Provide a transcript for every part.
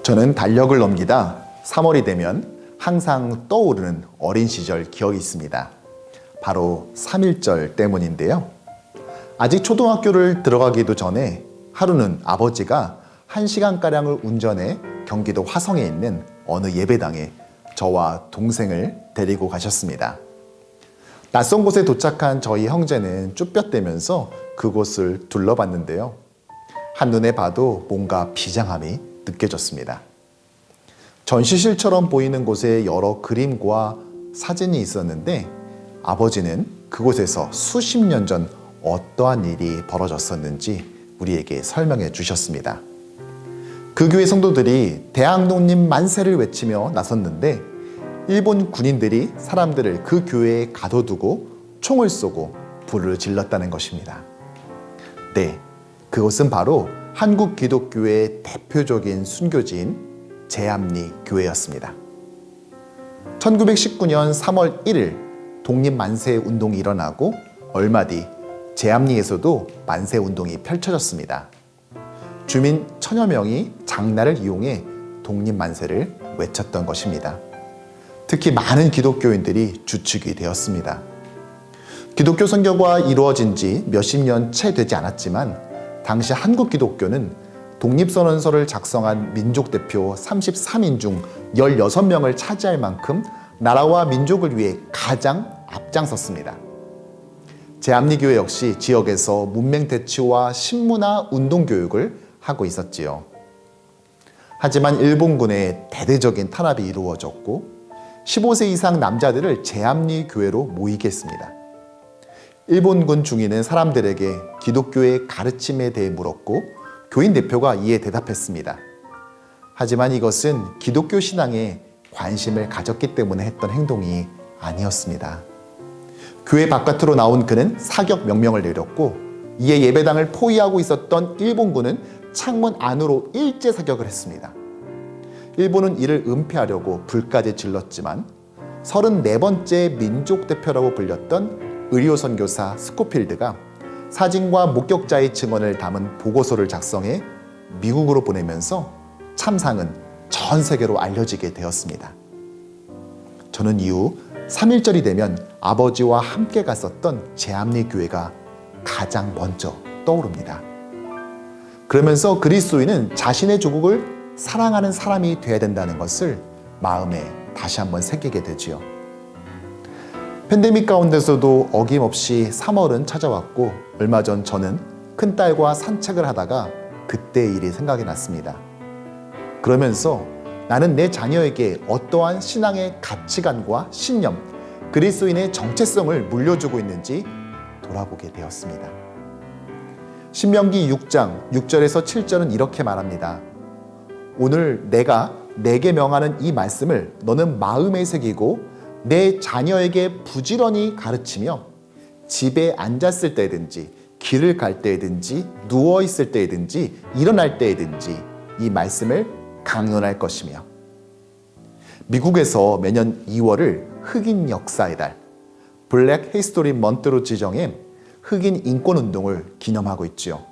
저는 달력을 넘기다 3월이 되면 항상 떠오르는 어린 시절 기억이 있습니다. 바로 3.1절 때문인데요. 아직 초등학교를 들어가기도 전에 하루는 아버지가 1시간가량을 운전해 경기도 화성에 있는 어느 예배당에 저와 동생을 데리고 가셨습니다. 낯선 곳에 도착한 저희 형제는 쭈뼛대면서 그곳을 둘러봤는데요. 한눈에 봐도 뭔가 비장함이 느껴졌습니다. 전시실처럼 보이는 곳에 여러 그림과 사진이 있었는데 아버지는 그곳에서 수십 년 전 어떠한 일이 벌어졌었는지 우리에게 설명해 주셨습니다. 그 교회 성도들이 대항독님 만세를 외치며 나섰는데 일본 군인들이 사람들을 그 교회에 가둬두고 총을 쏘고 불을 질렀다는 것입니다. 네, 그것은 바로 한국 기독교의 대표적인 순교지인 제암리 교회였습니다. 1919년 3월 1일 독립만세 운동이 일어나고 얼마 뒤 제암리에서도 만세 운동이 펼쳐졌습니다. 주민 천여 명이 장날을 이용해 독립만세를 외쳤던 것입니다. 특히 많은 기독교인들이 주축이 되었습니다. 기독교 선교가 이루어진 지 몇십 년 채 되지 않았지만 당시 한국 기독교는 독립선언서를 작성한 민족대표 33인 중 16명을 차지할 만큼 나라와 민족을 위해 가장 앞장섰습니다. 제암리교회 역시 지역에서 문맹대치와 신문화 운동교육을 하고 있었지요. 하지만 일본군의 대대적인 탄압이 이루어졌고 15세 이상 남자들을 제암리교회로 모이게 했습니다. 일본군 중위는 사람들에게 기독교의 가르침에 대해 물었고 교인 대표가 이에 대답했습니다. 하지만 이것은 기독교 신앙에 관심을 가졌기 때문에 했던 행동이 아니었습니다. 교회 바깥으로 나온 그는 사격 명령을 내렸고 이에 예배당을 포위하고 있었던 일본군은 창문 안으로 일제 사격을 했습니다. 일본은 이를 은폐하려고 불까지 질렀지만 34번째 민족 대표라고 불렸던 의료 선교사 스코필드가 사진과 목격자의 증언을 담은 보고서를 작성해 미국으로 보내면서 참상은 전 세계로 알려지게 되었습니다. 저는 이후 3.1절이 되면 아버지와 함께 갔었던 제암리 교회가 가장 먼저 떠오릅니다. 그러면서 그리스도인은 자신의 조국을 사랑하는 사람이 되어야 된다는 것을 마음에 다시 한번 새기게 되지요. 팬데믹 가운데서도 어김없이 3월은 찾아왔고 얼마 전 저는 큰딸과 산책을 하다가 그때의 일이 생각이 났습니다. 그러면서 나는 내 자녀에게 어떠한 신앙의 가치관과 신념, 그리스도인의 정체성을 물려주고 있는지 돌아보게 되었습니다. 신명기 6장 6절에서 7절은 이렇게 말합니다. 오늘 내가 내게 명하는 이 말씀을 너는 마음에 새기고 내 자녀에게 부지런히 가르치며 집에 앉았을 때든지 길을 갈 때든지 누워있을 때든지 일어날 때든지 이 말씀을 강론할 것이며 미국에서 매년 2월을 흑인 역사의 달 블랙 히스토리 먼트로 지정해 흑인 인권운동을 기념하고 있지요.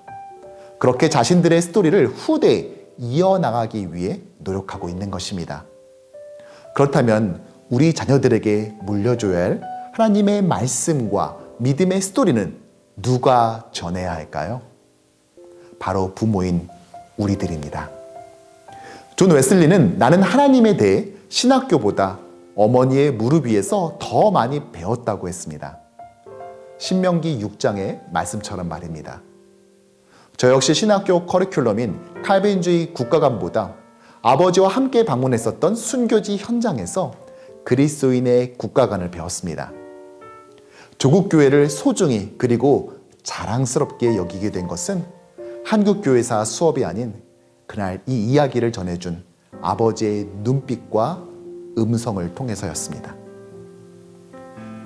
그렇게 자신들의 스토리를 후대에 이어나가기 위해 노력하고 있는 것입니다. 그렇다면 우리 자녀들에게 물려줘야 할 하나님의 말씀과 믿음의 스토리는 누가 전해야 할까요? 바로 부모인 우리들입니다. 존 웨슬리는 나는 하나님에 대해 신학교보다 어머니의 무릎 위에서 더 많이 배웠다고 했습니다. 신명기 6장의 말씀처럼 말입니다. 저 역시 신학교 커리큘럼인 칼빈주의 국가관보다 아버지와 함께 방문했었던 순교지 현장에서 그리스도인의 국가관을 배웠습니다. 조국교회를 소중히 그리고 자랑스럽게 여기게 된 것은 한국교회사 수업이 아닌 그날 이 이야기를 전해준 아버지의 눈빛과 음성을 통해서였습니다.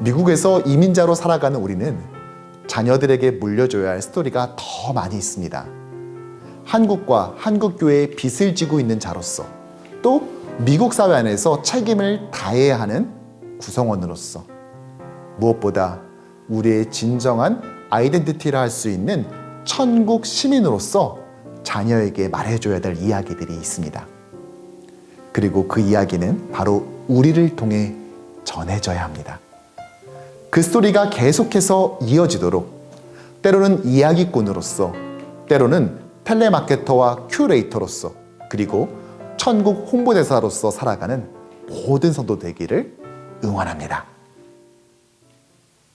미국에서 이민자로 살아가는 우리는 자녀들에게 물려줘야 할 스토리가 더 많이 있습니다. 한국과 한국교회의 빚을 지고 있는 자로서 또 미국 사회 안에서 책임을 다해야 하는 구성원으로서 무엇보다 우리의 진정한 아이덴티티라 할 수 있는 천국 시민으로서 자녀에게 말해줘야 될 이야기들이 있습니다. 그리고 그 이야기는 바로 우리를 통해 전해져야 합니다. 그 스토리가 계속해서 이어지도록 때로는 이야기꾼으로서, 때로는 텔레마케터와 큐레이터로서, 그리고 천국 홍보대사로서 살아가는 모든 성도 되기를 응원합니다.